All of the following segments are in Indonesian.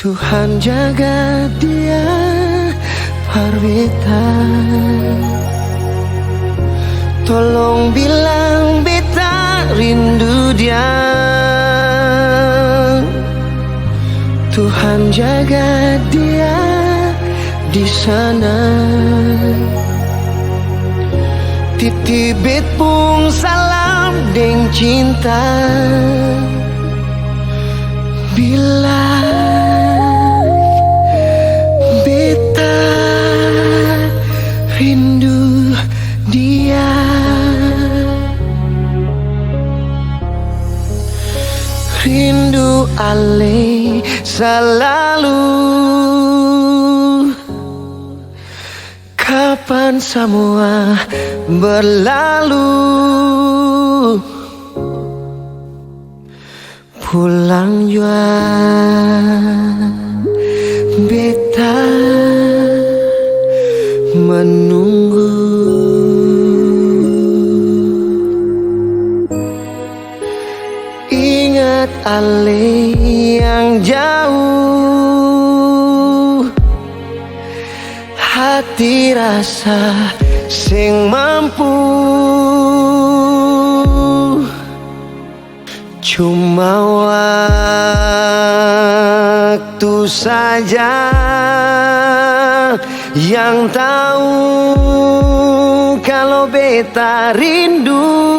Tuhan jaga dia Parwita. Tolong bilang beta rindu dia. Tuhan jaga dia di sana. Titip bet pun salam deng cinta. Bila beta rindu dia. Rindu ale selalu. Kapan semua berlalu. Pulang jua beta menunggu. Ingat ale yang jauh. Hati rasa sing mampu. Cuma waktu saja yang tahu kalau beta rindu.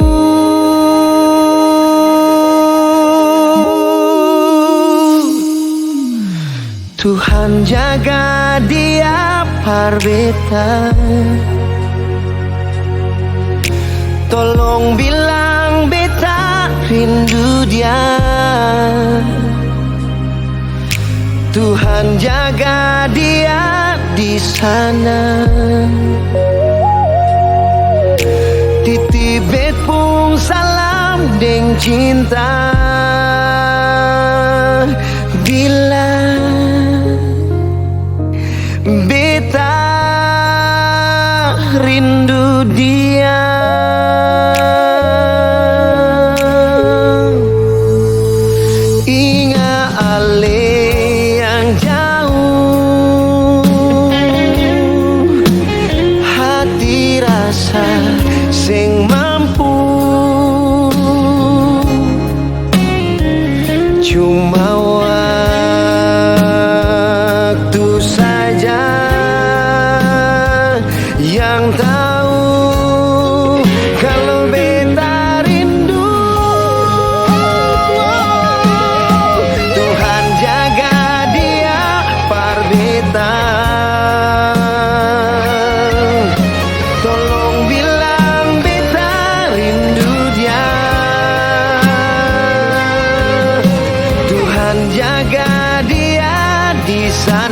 Tuhan jaga dia Parwita. Tolong bilang beta rindu dia. Tuhan jaga dia di sana. Titip bet pun salam deng cinta. Bila beta rindu dia. Ingat ale yang jauh. Hati rasa sing mampu. Cuma waktu saja yang tahu kalau beta rindu. Tuhan jaga dia Parwita. Tolong bilang beta rindu dia. Tuhan jaga dia di sana.